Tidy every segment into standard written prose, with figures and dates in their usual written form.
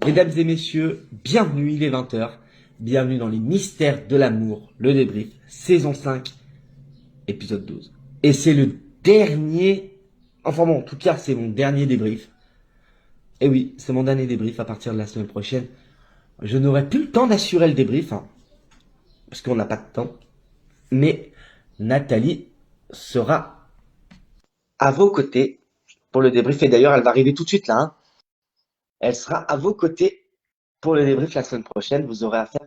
Mesdames et messieurs, bienvenue, il est 20h. Bienvenue dans les mystères de l'amour, le débrief, saison 5, épisode 12. Et c'est le dernier, enfin bon, en tout cas, c'est mon dernier débrief. Et oui, c'est mon dernier débrief à partir de la semaine prochaine. Je n'aurai plus le temps d'assurer le débrief, parce qu'on n'a pas de temps. Mais Nathalie sera à vos côtés pour le débrief. Et d'ailleurs, elle va arriver tout de suite là. Elle sera à vos côtés pour le débrief la semaine prochaine. Vous aurez affaire.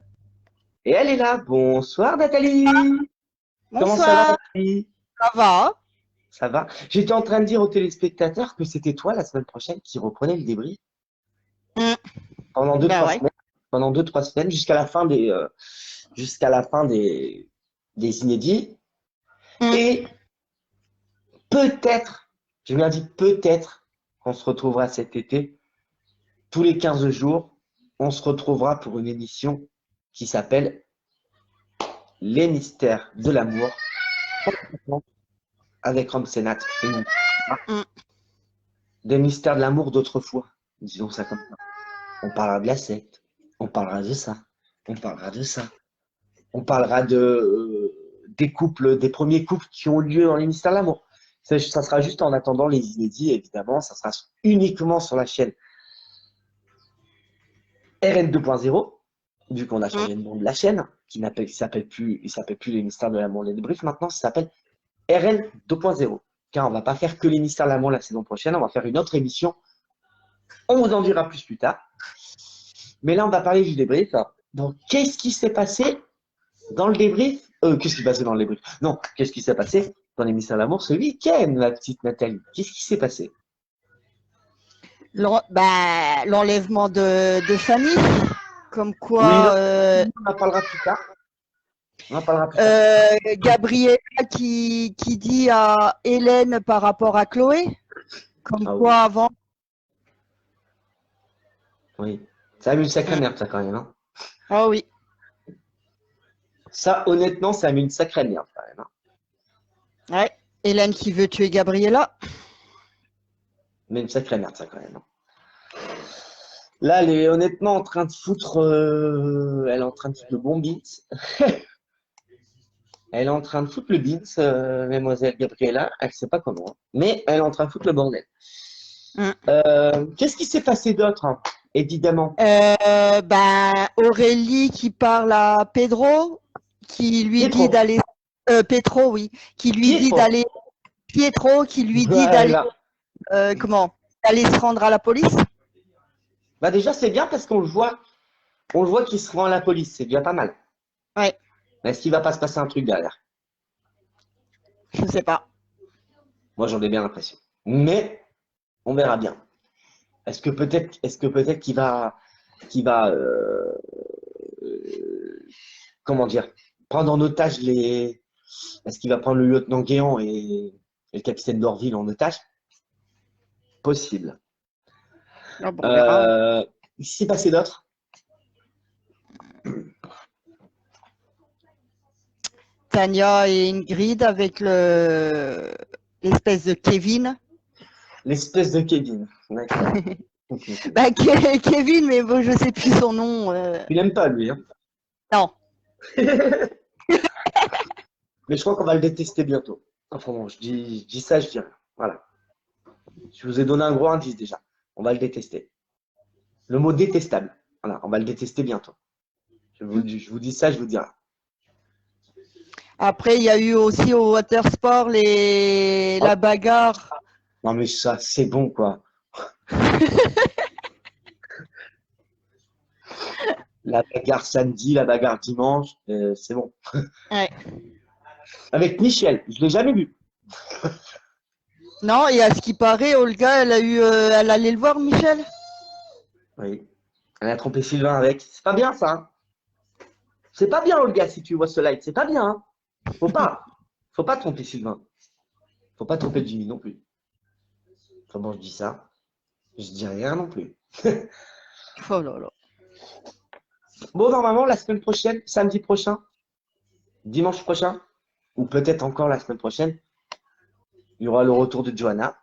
Et elle est là. Bonsoir Nathalie. Comment ça va Bonsoir, Nathalie? ça va? Ça va? J'étais en train de dire aux téléspectateurs que c'était toi la semaine prochaine qui reprenait le débrief Mm. pendant deux Ben trois ouais. semaines, pendant 2 3 semaines jusqu'à la fin des inédits. Mm. Et peut-être, j'ai bien dit peut-être, qu'on se retrouvera cet été tous les 15 jours. On se retrouvera pour une émission qui s'appelle Les mystères de l'amour avec Ramsenat et nous. Mm. Des mystères de l'amour d'autrefois, disons ça comme ça. On parlera de la secte, on parlera de ça, on parlera de ça, on parlera des couples, des premiers couples qui ont lieu dans les mystères de l'amour. Ça sera juste en attendant les inédits, évidemment, ça sera uniquement sur la chaîne RN 2.0, vu qu'on a Mm. changé le nom de la chaîne, il s'appelle plus les mystères de l'amour, les débriefs, maintenant ça s'appelle RN 2.0. Car on va pas faire que les mystères de l'amour la saison prochaine, on va faire une autre émission. On vous en dira plus tard. Mais là, on va parler du débrief. Donc, qu'est-ce qui s'est passé dans le débrief? Qu'est-ce qui s'est passé dans le débrief? Non, qu'est-ce qui s'est passé dans les mystères de l'amour ce week-end, ma petite Nathalie? Qu'est-ce qui s'est passé? L'enlèvement de famille, comme Oui, non, quoi on en parlera plus tard. On en parlera plus tard. Gabriella qui dit à Hélène par rapport à Chloé, comme Ah oui, quoi avant. oui. Ça a mis une sacrée Mm. merde, ça, quand même. Hein. Ah oui. Ça, honnêtement, ça a mis une sacrée merde, quand même. Hein. Ouais. Hélène qui veut tuer Gabriella. Mais une sacrée merde, ça, quand même. Hein. Là, elle est honnêtement en train de foutre. Elle est en train de foutre le bon beat. Elle est en train de foutre le beans, mademoiselle Gabriella. Elle sait pas comment. Hein. Mais elle est en train de foutre le bordel. Mm. Qu'est-ce qui s'est passé d'autre? Hein, évidemment. Aurélie qui parle à Pedro, qui lui dit Pietro. d'aller. Petro, oui. Qui lui dit Pietro. d'aller. Pietro, qui lui dit d'aller. Voilà. Comment? D'aller se rendre à la police? Bah déjà, c'est bien parce on le voit qu'il se rend à la police. C'est déjà pas mal. Ouais, Mais est-ce qu'il va pas se passer un truc derrière? je sais pas. Moi, j'en ai bien l'impression. Mais on verra bien. Est-ce que peut-être qu'il va, comment dire, prendre en otage les. Est-ce qu'il va prendre le lieutenant Guéant et le capitaine d'Orville en otage? Possible. Ah bon, on verra. Euh, il s'est passé d'autres. Tania et Ingrid avec l'espèce de Kevin. L'espèce de Kevin. D'accord. Kevin, mais bon, je sais plus son nom. Il n'aime pas, lui. Hein. Non. Mais je crois qu'on va le détester bientôt. Enfin bon, je dis ça, je dis rien. Voilà. Je vous ai donné un gros indice déjà. On va le détester. Le mot détestable. Voilà, on va le détester bientôt. Je vous dis ça, je vous dis rien. Après, il y a eu aussi au Watersport Oh, la bagarre. non mais ça, c'est bon quoi. La bagarre samedi, la bagarre dimanche, c'est bon. Ouais. Avec Michel, je l'ai jamais vu. Non, et à ce qui paraît, Olga, elle allait le voir, Michel. Oui. Elle a trompé Sylvain avec. C'est pas bien ça. Hein. C'est pas bien, Olga, si tu vois ce live. C'est pas bien. Hein. Faut pas. Faut pas tromper Sylvain. Faut pas tromper Jimmy non plus. Enfin bon, je dis ça. Je dis rien non plus. Oh là là. Bon, normalement, la semaine prochaine, samedi prochain, dimanche prochain, ou peut-être encore la semaine prochaine, il y aura le retour de Johanna.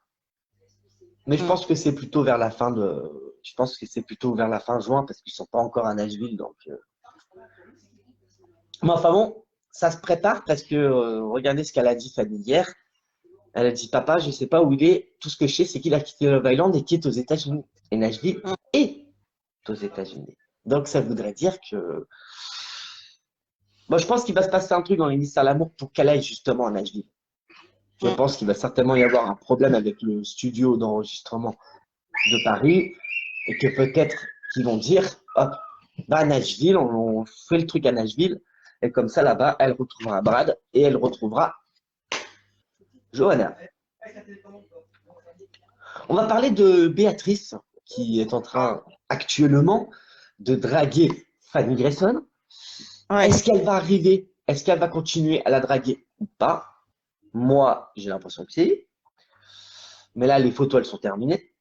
Mais je Mm. pense que c'est plutôt vers la fin de. je pense que c'est plutôt vers la fin juin parce qu'ils sont pas encore à Nashville. Donc, mais enfin bon, ça se prépare parce que regardez ce qu'elle a dit Fanny hier. Elle a dit, papa, je sais pas où il est. Tout ce que je sais, c'est qu'il a quitté Love Island et qu'il est aux États-Unis. Et Nashville est aux États-Unis. Donc, ça voudrait dire que. Moi, je pense qu'il va se passer un truc dans les Mystères de l'amour pour qu'elle aille justement à Nashville. Je pense qu'il va certainement y avoir un problème avec le studio d'enregistrement de Paris et que peut-être qu'ils vont dire, hop, va à Nashville, on fait le truc à Nashville. Et comme ça, là-bas, elle retrouvera Brad et elle retrouvera Johanna. On va parler de Béatrice, qui est en train actuellement de draguer Fanny Grayson. Ouais. Est-ce qu'elle va arriver? Est-ce qu'elle va continuer à la draguer ou pas? Moi, j'ai l'impression que c'est. Mais là, les photos, elles sont terminées.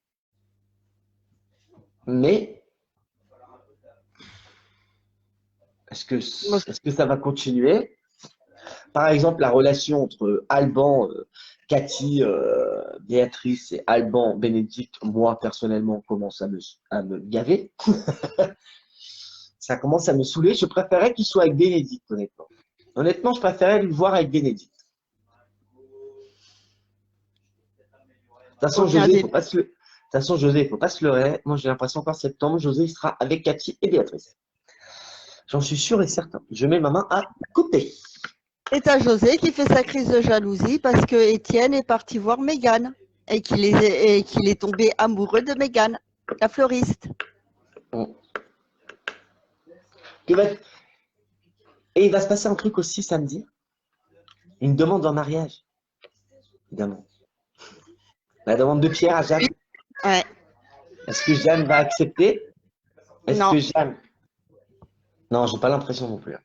Mais est-ce que ça va continuer? Par exemple, la relation entre Alban, Cathy, Béatrice et Alban, Bénédicte, moi, personnellement, commence à me gaver. Ça commence à me saouler. Je préférais qu'il soit avec Bénédicte, honnêtement. Honnêtement, je préférais le voir avec Bénédicte. De toute façon, José, il faut pas se leurrer. Moi, j'ai l'impression qu'en septembre, José, il sera avec Cathy et Béatrice. J'en suis sûr et certain. Je mets ma main à côté. Et t'as José qui fait sa crise de jalousie parce que Étienne est parti voir Mégane et qu'il est tombé amoureux de Mégane, la fleuriste. Et il va se passer un truc aussi samedi. Une demande en mariage. Évidemment. La demande de Pierre à Jeanne. Ouais. Est-ce que Jeanne va accepter? Non. Que Jeanne. Non, j'ai pas l'impression non plus.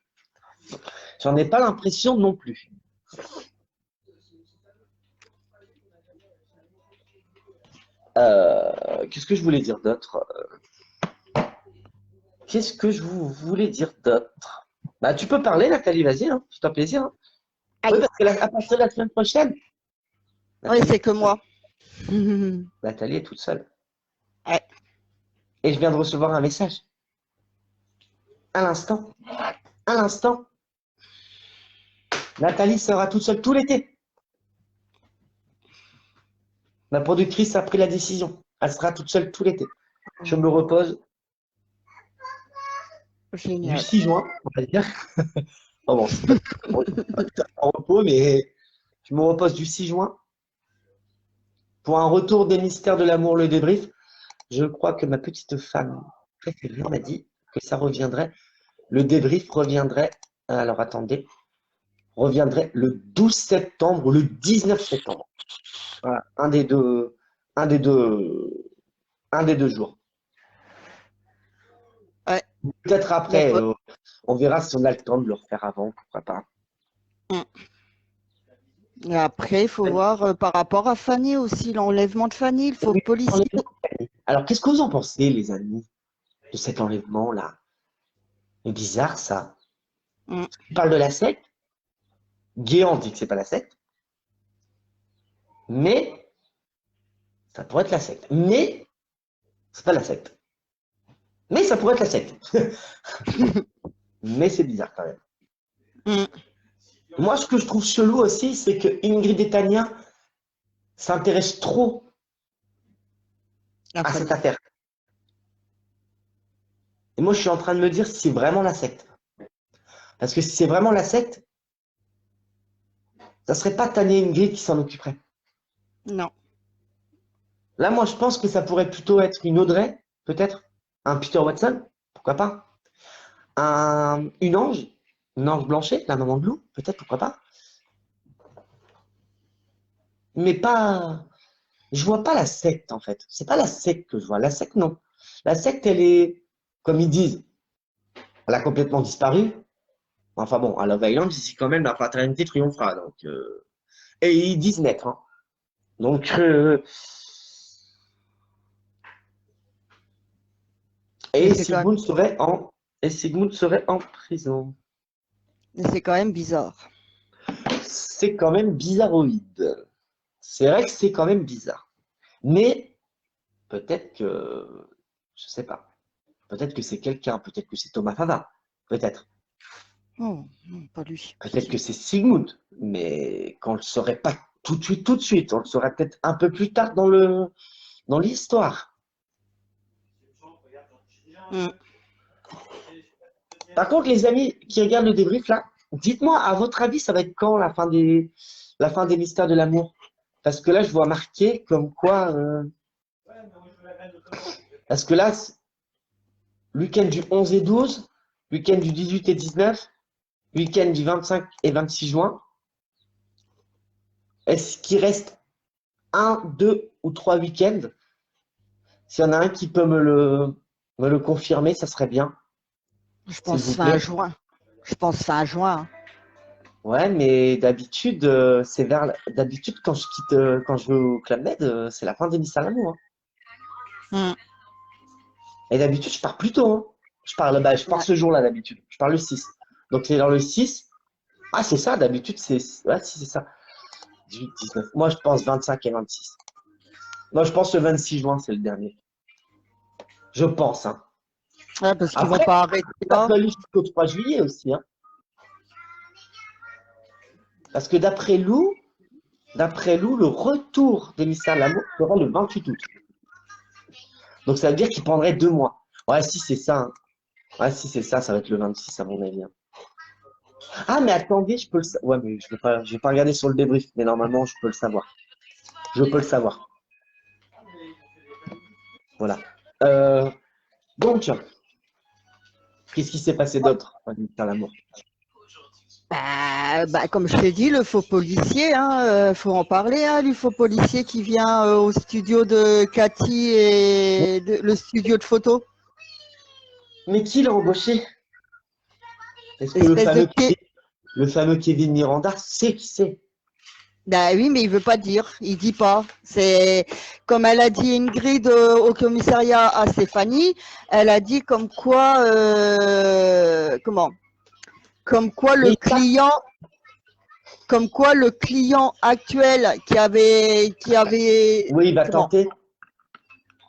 J'en ai pas l'impression non plus. Qu'est-ce que je voulais dire d'autre? Qu'est-ce que je voulais dire d'autre? Bah, tu peux parler, Nathalie, vas-y, hein, c'est un plaisir. Hein. Oui, parce qu'à partir de la semaine prochaine. Oui, c'est que moi. Nathalie est toute seule. Ouais. Et je viens de recevoir un message. À l'instant. À l'instant. Nathalie sera toute seule tout l'été. Ma productrice a pris la décision. Elle sera toute seule tout l'été. Je me repose Génial. du 6 juin, on va dire. Oh bon, c'est pas en repos, mais je me repose du 6 juin pour un retour des mystères de l'amour, le débrief. Je crois que ma petite femme préférée m'a dit que ça reviendrait. Le débrief reviendrait. Alors attendez. Reviendrait le 12 septembre ou le 19 septembre. Voilà, un des deux jours. Ouais. Peut-être après, on verra si on a le temps de le refaire avant, pourquoi pas. Et après, il faut voir par rapport à Fanny aussi, l'enlèvement de Fanny, il faut policier. Alors, qu'est-ce que vous en pensez, les amis, de cet enlèvement-là? C'est bizarre, ça. On parle de la secte. Guéant dit que c'est pas la secte. Mais, ça pourrait être la secte. Mais, c'est pas la secte. Mais ça pourrait être la secte. Mais c'est bizarre quand même. Moi, ce que je trouve chelou aussi, c'est que Ingrid et Tania s'intéressent trop à cette affaire. Et moi, je suis en train de me dire si c'est vraiment la secte. Parce que si c'est vraiment la secte, ça serait pas Tania et Ingrid qui s'en occuperaient. Non. Là, moi, je pense que ça pourrait plutôt être une Audrey, peut-être. Un Peter Watson, pourquoi pas. Une Ange Blanchet, la maman de Lou, peut-être, pourquoi pas. Mais pas. Je vois pas la secte, en fait. C'est pas la secte que je vois. La secte, non. La secte, elle est, comme ils disent, elle a complètement disparu. Enfin bon, à Love Island, ici quand même, la fraternité triomphera. Donc, et ils disent naître. Hein. Donc, et Sigmund serait en prison. Mais c'est quand même bizarre. C'est quand même bizarroïde. C'est vrai que c'est quand même bizarre. Mais peut-être que Je sais pas. Peut-être que c'est quelqu'un, peut-être que c'est Thomas Fava, peut-être. Oh, non, pas lui. Peut-être que c'est Sigmund, mais qu'on le saurait pas tout de suite. On le saurait peut-être un peu plus tard dans l'histoire. Mm. Par contre, les amis qui regardent le débrief là, dites-moi, à votre avis, ça va être quand la fin des mystères de l'amour? Parce que là, je vois marqué comme quoi, parce que là, week-end du 11 et 12, week-end du 18 et 19, week-end du 25 et 26 juin. Est-ce qu'il reste un, deux ou trois week-ends? S'il y en a un qui peut me le confirmer, ça serait bien, Je s'il pense vous fin plaît. juin. Je pense fin juin. Ouais, mais d'habitude, d'habitude quand je quitte, quand je vais au Club Med, c'est la fin des mystères d'amour, hein. Mm. Et d'habitude, je pars plus tôt, hein. Je pars Ouais. ce jour-là d'habitude. Je pars le 6. Donc c'est dans le 6. Ah, c'est ça, d'habitude, ouais, si, c'est ça. 18, 19. Moi, je pense 25 et 26. Moi, je pense le 26 juin, c'est le dernier. Je pense, hein. Ouais, parce qu'ils vont Après, pas arrêter ça là. peut aller jusqu'au 3 juillet aussi, hein. Parce que d'après Lou, le retour des mystères de l'amour sera le 28 août. Donc ça veut dire qu'il prendrait 2 mois. Ouais, si c'est ça, hein. Ouais, si c'est ça, ça va être le 26 à mon avis, hein. Ah, mais attendez, je peux le savoir. Ouais, mais je vais pas regarder sur le débrief, mais normalement, je peux le savoir. Je peux le savoir. Voilà. Euh, donc, qu'est-ce qui s'est passé d'autre dans l'amour? Comme je t'ai dit, le faux policier, hein, faut en parler, hein, du faux policier qui vient au studio de Cathy et le studio de photo. Mais qui l'a embauché? Est-ce que L'espèce de pied. le fameux Kevin Miranda sait qui c'est? Ben oui, mais il veut pas dire, il dit pas. C'est comme elle a dit Ingrid au commissariat à Stéphanie, elle a dit comme quoi Mais comme quoi le client actuel oui, il va comment, tenter.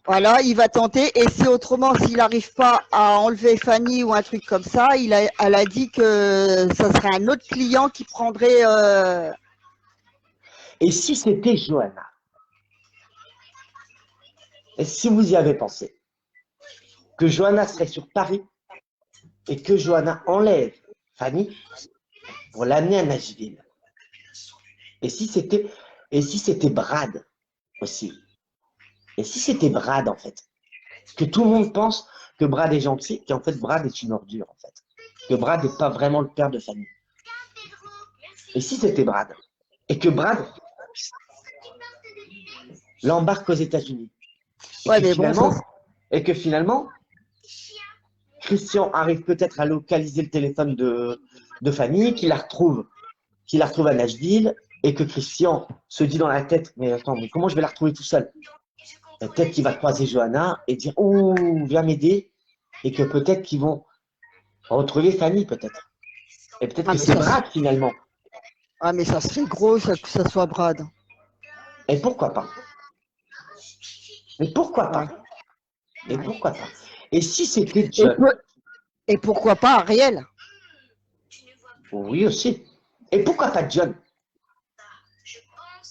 voilà, il va tenter. Et si autrement, s'il n'arrive pas à enlever Fanny ou un truc comme ça, elle a dit que ça serait un autre client qui prendrait. Et si c'était Johanna? Et si vous y avez pensé? Que Johanna serait sur Paris et que Johanna enlève Fanny pour l'amener à Nashville? Et si c'était, et si c'était Brad aussi? Et si c'était Brad, en fait? Que tout le monde pense que Brad est gentil, qu'en fait, Brad est une ordure, en fait. Que Brad n'est pas vraiment le père de Fanny. Et si c'était Brad? Et que Brad l'embarque aux États-Unis. Et Ouais, que mais bon, ça, finalement, et que finalement, Christian arrive peut-être à localiser le téléphone de Fanny, qu'il la retrouve à Nashville, et que Christian se dit dans la tête, mais attends, mais comment je vais la retrouver tout seul? Peut-être qu'il va croiser Johanna et dire, oh, viens m'aider, et que peut-être qu'ils vont retrouver Fanny, peut-être. Et peut-être ah, que c'est Brad, finalement. mais ça serait gros que ça soit Brad. Et pourquoi pas? Mais pourquoi Ouais. pas? Et Ouais. pourquoi pas? Et si c'était Et, John? et pourquoi pas Ariel? Oui, aussi. Et pourquoi pas John?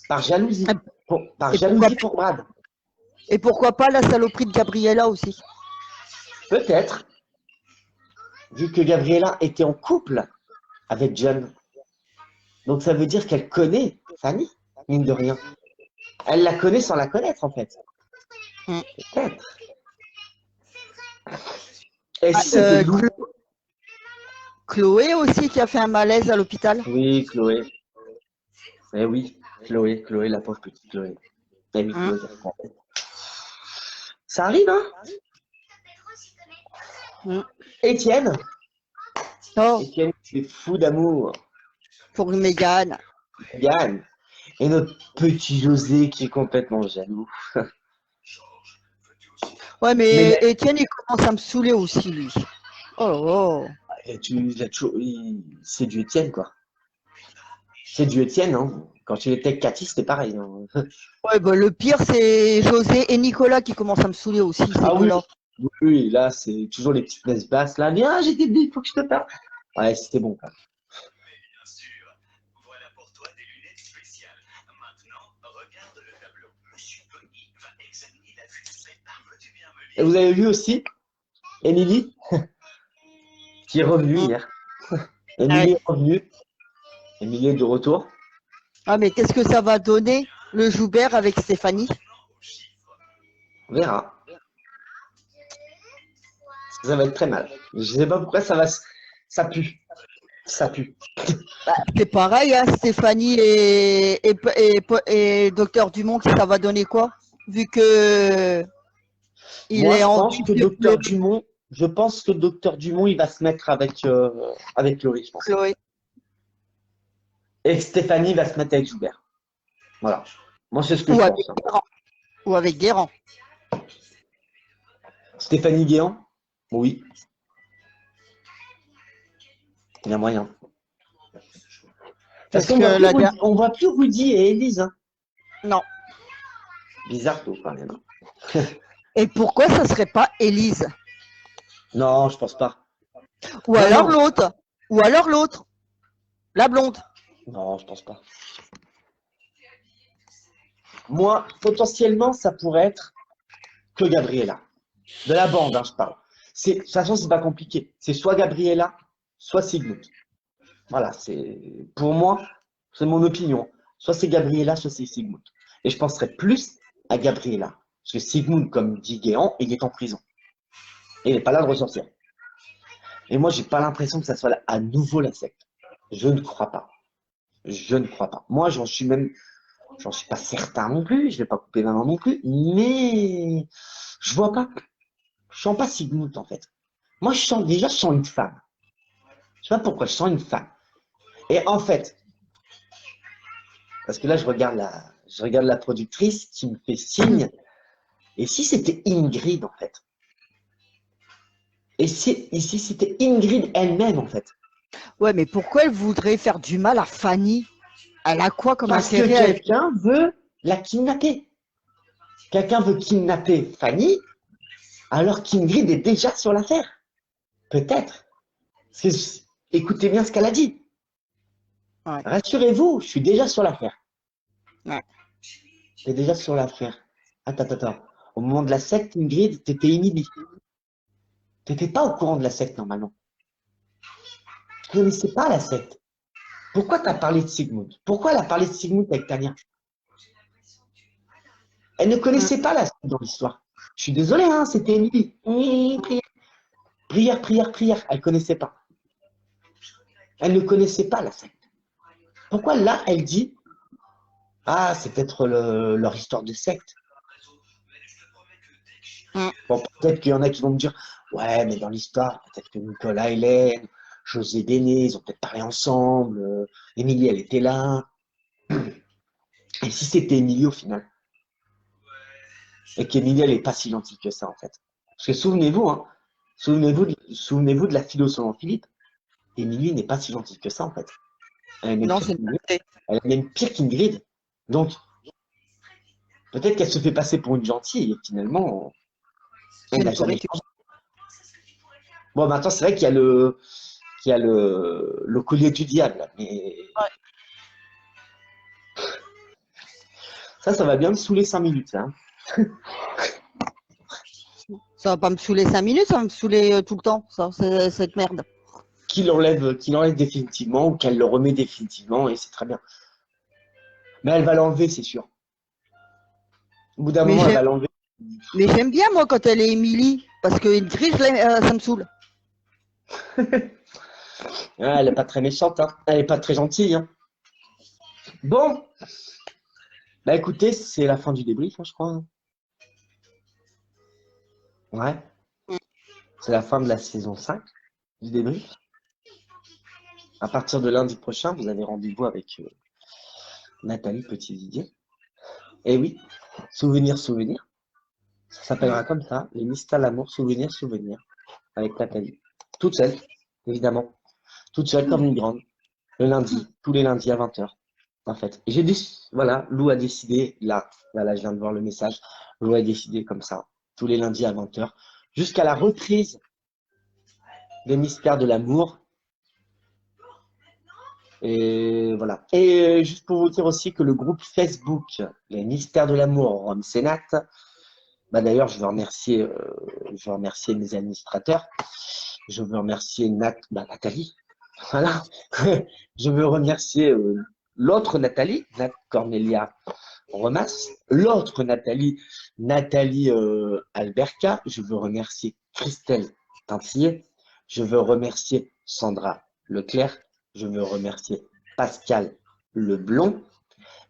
Par jalousie. Par Et pourquoi, jalousie pour Brad. et pourquoi pas la saloperie de Gabriella aussi? Peut-être, vu que Gabriella était en couple avec John. Donc ça veut dire qu'elle connaît Fanny, mine de rien. Elle la connaît sans la connaître, en fait. Mm. Peut-être. Et Ah, si c'était Lou? Chloé aussi qui a fait un malaise à l'hôpital. Oui, Chloé. Eh oui, Chloé, la pauvre petite Chloé. Eh oui, Mm. Chloé. Ça arrive, hein? Mm. Étienne. Oh, Étienne qui est fou d'amour. pour Mégane. Yann. Et notre petit José qui est complètement jaloux. Ouais, Mais mais Étienne, il commence à me saouler aussi, lui. Oh, c'est du Étienne, quoi. C'est du Étienne, hein. Quand il était avec Cathy, c'était pareil, hein. ouais, bah, le pire, c'est José et Nicolas qui commencent à me saouler aussi, ces Ah oui, deux-là. Oui, là, c'est toujours les petites messes basses. Là, viens, j'ai des billes, il faut que je te parle. Ouais, c'était bon, quand même. Et vous avez vu aussi Émilie, qui est revenue Mm. hier. Ouais. Émilie est revenue. Émilie est de retour. Ah, mais qu'est-ce que ça va donner, le Joubert avec Stéphanie? On verra. Ça va être très mal. Je sais pas pourquoi ça pue. Ça pue. C'est pareil, hein, Stéphanie et Docteur Dumont, ça va donner quoi? Vu que il Moi, est en vie de Je pense que Docteur Dumont, il va se mettre avec Laurie, je pense. Chloé. Et que Stéphanie va se mettre avec Joubert. Voilà. Moi, c'est ce que Ou je avec pense, hein. Guérand. Ou avec Guérand. Stéphanie Guéant? Oui, il y a moyen. Parce Parce qu'on voit que plus Rudy, on voit plus Rudy et Élise, hein. non. Bizarre tout, quand même, hein. Et pourquoi ça serait pas Élise? Non, je pense pas. Ou Non, alors non. l'autre. Ou alors l'autre. La blonde. Non, je pense pas. Moi, potentiellement, ça pourrait être que Gabriella. De la bande, hein, je parle. De toute façon, c'est pas compliqué. C'est soit Gabriella, soit Sigmund. Voilà, pour moi, c'est mon opinion. Soit c'est Gabriella, soit c'est Sigmund. Et je penserais plus à Gabriella. Parce que Sigmund, comme dit Guéant, il est en prison. Et il n'est pas là de ressortir. Et moi, j'ai pas l'impression que ça soit à nouveau la secte. Je ne crois pas. Je ne crois pas. Moi, j'en suis pas certain non plus. Je vais pas couper ma main non plus. Mais je vois pas. Je sens pas Sigmund en fait. Moi, je sens une femme. Je sais pas pourquoi, je sens une femme. Et en fait, parce que là, je regarde la productrice qui me fait signe. Et si c'était Ingrid en fait? Et si c'était Ingrid elle-même en fait? Ouais, mais pourquoi elle voudrait faire du mal à Fanny? Elle a quoi comme Parce que intérêt à... quelqu'un veut la kidnapper. Quelqu'un veut kidnapper Fanny, alors qu'Ingrid est déjà sur l'affaire. Peut-être. Écoutez bien ce qu'elle a dit. Ouais. Rassurez-vous, je suis déjà sur l'affaire. Ouais. T'es déjà sur l'affaire. Attends. Au moment de la secte, Ingrid, t'étais inhibée. T'étais pas au courant de la secte normalement. Tu connaissais pas la secte. Pourquoi t'as parlé de Sigmund? Pourquoi elle a parlé de Sigmund avec Tania? Elle ne Mm. connaissait pas la secte dans l'histoire. Je suis désolé, hein, c'était Émilie. Prière. Elle connaissait pas. Elle ne connaissait pas la secte. Pourquoi là, elle dit, ah, c'est peut-être leur histoire de secte. Mm. Bon, peut-être qu'il y en a qui vont me dire, ouais, mais dans l'histoire, peut-être que Nicolas, Hélène, José Béné, ils ont peut-être parlé ensemble. Émilie, elle était là. Et si c'était Émilie au final? Et qu'Émilie, elle n'est pas si gentille que ça, en fait. Parce que souvenez-vous, hein, souvenez-vous de la philo selon Philippe. Émilie n'est pas si gentille que ça, en fait. Elle est même Non, pire c'est une qu'Ingrid. vérité. Elle est même pire qu'Ingrid. Donc, peut-être qu'elle se fait passer pour une gentille, et finalement, C'est elle une n'a jamais pourriture. changé. Bon, maintenant, c'est vrai qu'il y a le collier du diable, mais Ouais. ça va bien me saouler 5 minutes, hein. Ça va pas me saouler 5 minutes, ça va me saouler tout le temps, ça, cette merde. Qu'il enlève définitivement ou qu'elle le remet définitivement, et c'est très bien. Mais elle va l'enlever, c'est sûr. Au bout d'un Mais moment, elle j'aime, va l'enlever. mais j'aime bien, moi, quand elle est Émilie. Parce qu'une grille, ça me saoule. Ah, elle n'est pas très méchante, hein. Elle n'est pas très gentille, hein. Bon, bah écoutez, c'est la fin du débrief, hein, je crois, hein. Ouais, c'est la fin de la saison 5 du débrief. À partir de lundi prochain, vous avez rendez-vous avec Nathalie Petit-Didier. Et oui, souvenir. Ça Mm. s'appellera comme ça, les mystères de l'amour, souvenir, avec Nathalie. Toute seule, évidemment. Toute seule comme une grande. Le lundi, tous les lundis à 20h. En fait. Et voilà, Lou a décidé, là, voilà, je viens de voir le message. Lou a décidé comme ça, tous les lundis à 20h. jusqu'à la reprise des mystères de l'amour. Et voilà. Et juste pour vous dire aussi que le groupe Facebook, les mystères de l'amour, Rome Sénat, bah d'ailleurs, je veux remercier mes administrateurs. Je veux remercier Nathalie. Voilà. Je veux remercier l'autre Nathalie, Nat Cornelia Remas, l'autre Nathalie Alberca. Je veux remercier Christelle Tintier. Je veux remercier Sandra Leclerc. Je veux remercier Pascal Leblond.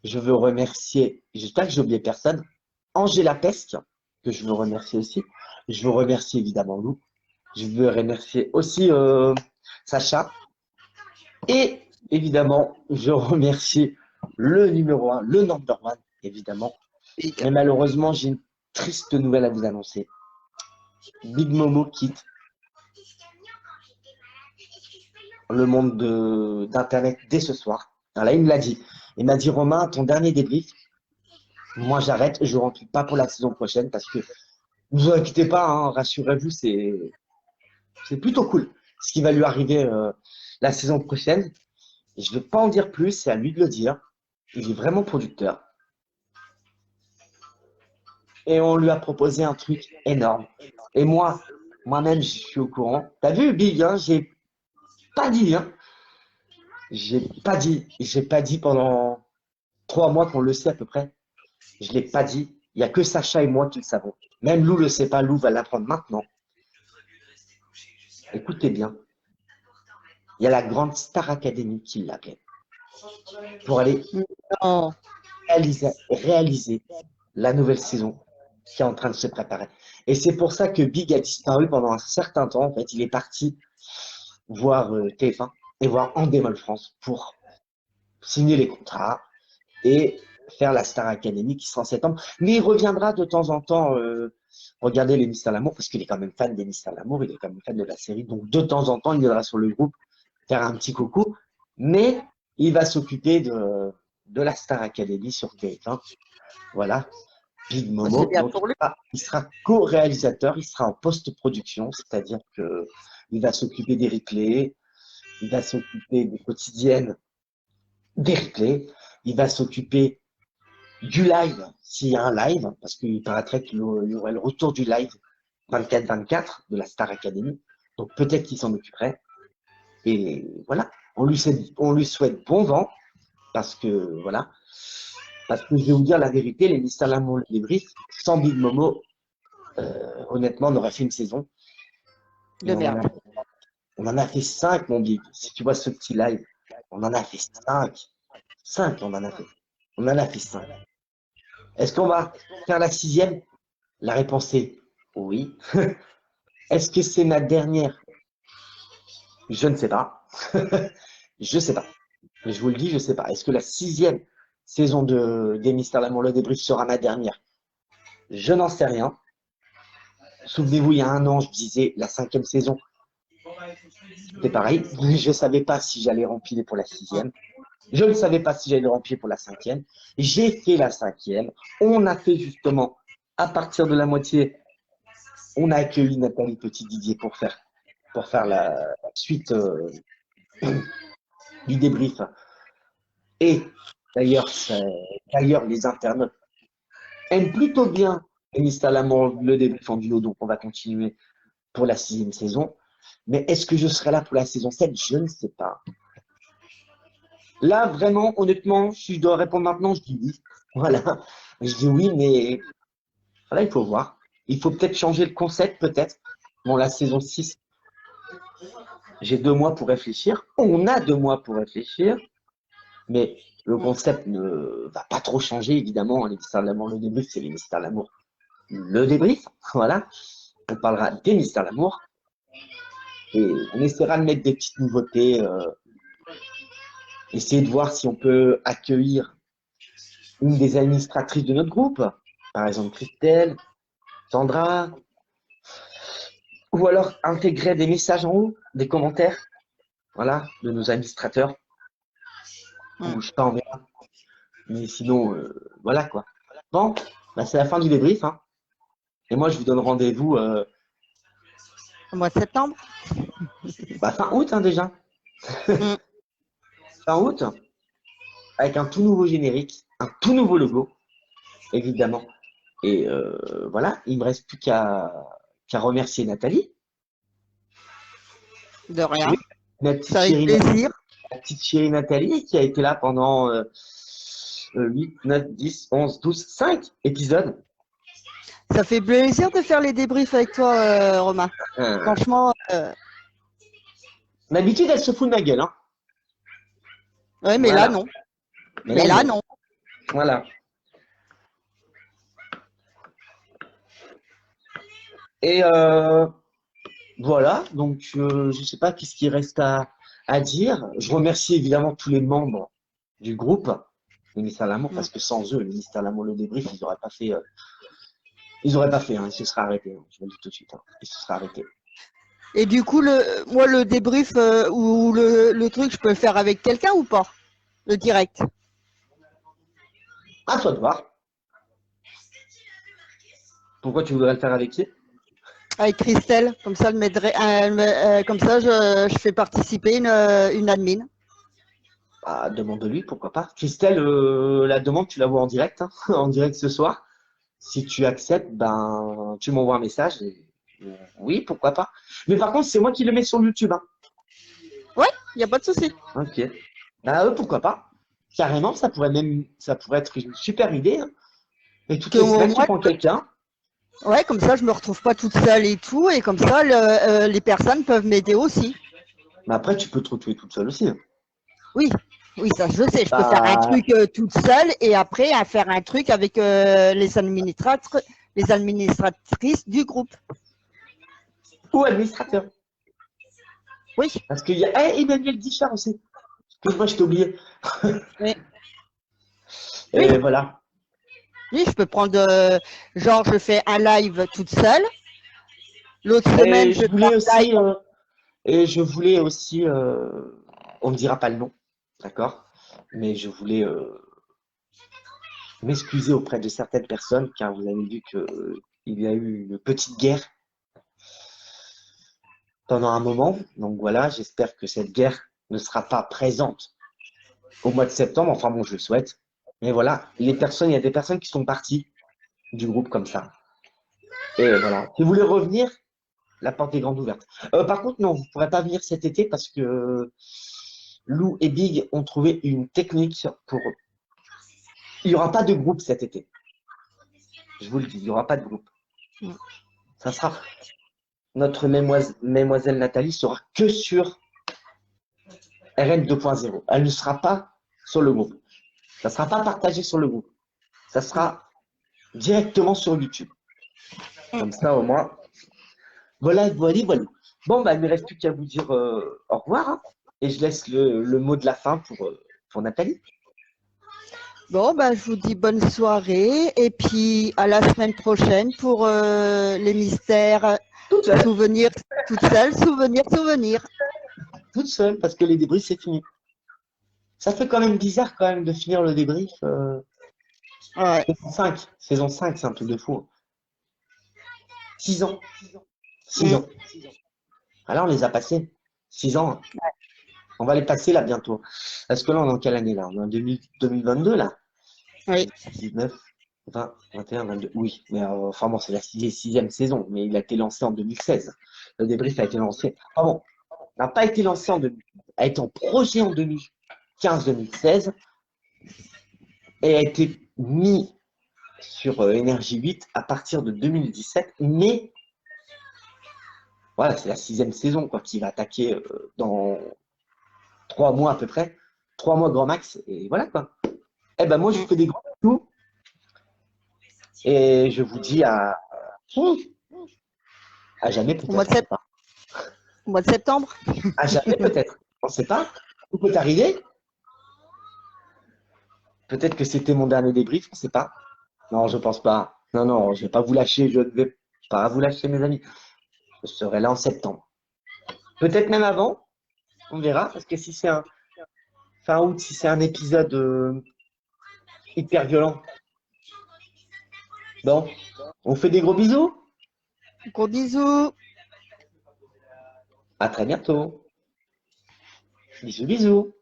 Je veux remercier, j'espère que j'ai oublié personne, Angela Pesque, que je veux remercier aussi. Je veux remercier évidemment Lou. Je veux remercier aussi Sacha. Et évidemment, je remercie le numéro 1, le number one, évidemment. Mais malheureusement, j'ai une triste nouvelle à vous annoncer. Big Momo quitte le monde d'Internet dès ce soir. Alors là, il me l'a dit. Il m'a dit, Romain, ton dernier débrief, moi j'arrête, je ne remplis pas pour la saison prochaine parce que ne vous inquiétez pas, hein, rassurez-vous, c'est plutôt cool ce qui va lui arriver la saison prochaine. Et je ne vais pas en dire plus, c'est à lui de le dire. Il est vraiment producteur. Et on lui a proposé un truc énorme. Et moi-même, je suis au courant. T'as vu, Big, hein, j'ai pas dit, hein. J'ai pas dit pendant 3 mois qu'on le sait à peu près. Je l'ai pas dit. Il n'y a que Sacha et moi qui le savons. Même Lou le sait pas. Lou va l'apprendre maintenant. Écoutez bien. Il y a la grande Star Academy qui l'appelle pour aller Non. réaliser la nouvelle saison qui est en train de se préparer. Et c'est pour ça que Big a disparu pendant un certain temps. En fait, il est parti voir TF1 et voir Endemol France pour signer les contrats et faire la Star Academy qui sera en septembre. Mais il reviendra de temps en temps regarder les Mystères de l'amour parce qu'il est quand même fan des Mystères de l'amour, il est quand même fan de la série. Donc de temps en temps, il viendra sur le groupe faire un petit coucou. Mais il va s'occuper de la Star Academy sur TF1. Voilà. Big Momo. Donc, il sera co-réalisateur, il sera en post-production, c'est-à-dire que il va s'occuper des replays, il va s'occuper des quotidiennes des replays, il va s'occuper du live, s'il y a un live, parce qu'il paraîtrait qu'il y aurait le retour du live 24-24 de la Star Academy. Donc peut-être qu'il s'en occuperait. Et voilà, on lui souhaite bon vent, parce que voilà. Parce que je vais vous dire la vérité, les Mystères de l'amour, les briefs, sans Big Momo, honnêtement, on aurait fait une saison. De merde. On en a fait 5, mon Big. Si tu vois ce petit live, on en a fait 5. 5, on en a fait. On en a fait 5. Est-ce qu'on va faire la 6e? La réponse est oui. Est-ce que c'est ma dernière? Je ne sais pas. Je ne sais pas. Mais je vous le dis, je ne sais pas. Est-ce que la 6e saison des Mystères de l'amour, le débrief sera ma dernière? Je n'en sais rien. Souvenez-vous, il y a un an, je disais la 5e saison. C'était pareil. Je ne savais pas si j'allais remplir pour la 6e. Je ne savais pas si j'allais remplir pour la 5e. J'ai fait la 5e. On a fait justement, à partir de la moitié, on a accueilli Nathalie Petit-Didier pour faire la suite du débrief. Et d'ailleurs, les internautes aiment plutôt bien Mystère l'amour, le débrief en duo, donc on va continuer pour la 6e saison. Mais est-ce que je serai là pour la saison 7? Je ne sais pas. Là, vraiment, honnêtement, si je dois répondre maintenant, je dis oui. Voilà. Je dis oui, mais voilà, il faut voir. Il faut peut-être changer le concept, peut-être. Bon, la saison 6, j'ai 2 mois pour réfléchir. On a 2 mois pour réfléchir. Mais le concept ne va pas trop changer, évidemment. Les Mystères de l'amour, le débrief, c'est les Mystères de l'amour. Le débrief, voilà. On parlera des Mystères de l'amour. Et on essaiera de mettre des petites nouveautés. Essayer de voir si on peut accueillir une des administratrices de notre groupe. Par exemple, Christelle, Sandra. Ou alors intégrer des messages en haut, des commentaires. Voilà, de nos administrateurs. Ou je sais pas, on verra. Mais sinon, voilà quoi. Bon, bah, c'est la fin du débrief. Hein. Et moi, je vous donne rendez-vous Au mois de septembre. Bah, fin août, hein, déjà. Mm. Fin août, avec un tout nouveau générique, un tout nouveau logo, évidemment. Et voilà, il me reste plus qu'à remercier Nathalie. De rien. Oui, ma petite C'est avec chérie, plaisir. ma petite chérie Nathalie qui a été là pendant 8, 9, 10, 11, 12, 5 épisodes. Ça fait plaisir de faire les débriefs avec toi, Romain. Euh, Franchement, D'habitude, elle se fout de ma gueule, hein. ouais, mais là, Voilà. non. Mais Mais là, là, non. non. Voilà. Et voilà, donc je sais pas qu'est-ce qu'il reste à dire. Je remercie évidemment tous les membres du groupe, le Mystère de l'Amour, Mm. parce que sans eux, le Mystère de l'Amour, le débrief, ils auraient pas fait, hein, ils se seraient arrêtés, hein, je vous le dis tout de suite, hein, ils se seraient arrêtés. Et du coup, moi, le débrief ou le truc, je peux le faire avec quelqu'un ou pas? Le direct. À toi de voir. Pourquoi tu voudrais le faire avec qui? Avec Christelle. Comme ça, elle m'aiderait. Comme ça, je fais participer une admin. Bah, demande-lui, pourquoi pas. Christelle, la demande, tu la vois en direct, hein, en direct ce soir. Si tu acceptes, ben, tu m'envoies un message. Oui, pourquoi pas. Mais par contre, c'est moi qui le mets sur YouTube, hein. Ouais, il n'y a pas de souci. Ok. Bah, pourquoi pas. Carrément, ça pourrait être une super idée, hein. Et toutes Que les au semaines, tu moins, prends quelqu'un. ouais, comme ça, je me retrouve pas toute seule et tout. Et comme ça, les personnes peuvent m'aider aussi. Mais après, tu peux te retrouver toute seule aussi, hein. Oui, oui, ça, je sais. Je peux faire un Bah, truc toute seule et après, faire un truc avec les administratrices du groupe. ou administrateur. Oui. Parce qu'il y a, Emmanuel Guichard aussi. Excuse-moi, je t'ai oublié. Oui. Oui. Et voilà. Oui, je peux prendre, genre, je fais un live toute seule. L'autre Et semaine, je je fais voulais un live. aussi, on ne dira pas le nom, d'accord? Mais je voulais m'excuser auprès de certaines personnes, car vous avez vu que il y a eu une petite guerre pendant un moment. Donc voilà, j'espère que cette guerre ne sera pas présente au mois de septembre. Enfin bon, je le souhaite. Mais voilà, il y a des personnes qui sont parties du groupe comme ça. Et voilà. Si vous voulez revenir, la porte est grande ouverte. Par contre, non, vous ne pourrez pas venir cet été parce que Lou et Big ont trouvé une technique pour. Il n'y aura pas de groupe cet été. Je vous le dis, il n'y aura pas de groupe. Ça sera. Notre Mesdemoiselles Nathalie sera que sur RN 2.0. Elle ne sera pas sur le groupe. Ça ne sera pas partagé sur le groupe. Ça sera directement sur YouTube. Comme ça, au moins. Voilà, voilà, voilà. Bon, bah, il ne me reste plus qu'à vous dire au revoir, hein. Et je laisse le mot de la fin pour Nathalie. Bon, ben, je vous dis bonne soirée et puis à la semaine prochaine pour les mystères, Toute seule. souvenirs, toute seule, souvenirs. Toute seule, parce que les débriefs, c'est fini. Ça fait quand même bizarre quand même de finir le débrief. Ouais. Saison 5. Saison 5, c'est un truc de fou. 6 ans. 6 Mm. ans. Alors, on les a passés. 6 ans, hein. On va les passer là bientôt. Parce que là, on est en quelle année là? On est en 2022 là? Oui. 19, 20, 21, 22. Oui, mais enfin bon, c'est la sixième saison, mais il a été lancé en 2016. Le débrief a été lancé. Ah bon, n'a pas été lancé a été en projet en 2015-2016 et a été mis sur Énergie 8 à partir de 2017. Mais voilà, c'est la sixième saison quoi, qui va attaquer dans 3 mois à peu près. 3 mois grand max. Et voilà quoi. Eh ben moi, je vous Mm. fais des gros bisous et je vous dis à jamais Au mois de peut-être, on sait pas. au mois de septembre. À jamais peut-être, on sait pas. Tout peut arriver. Peut-être que c'était mon dernier débrief, on sait pas. Non, je pense pas. Non, non, je vais pas vous lâcher, je ne vais pas vous lâcher, mes amis. Je serai là en septembre. Peut-être même avant, on verra, parce que si c'est un fin août, si c'est un épisode hyper violent, bon, on fait des gros bisous. Gros bisous. À très bientôt. Bisous, bisous.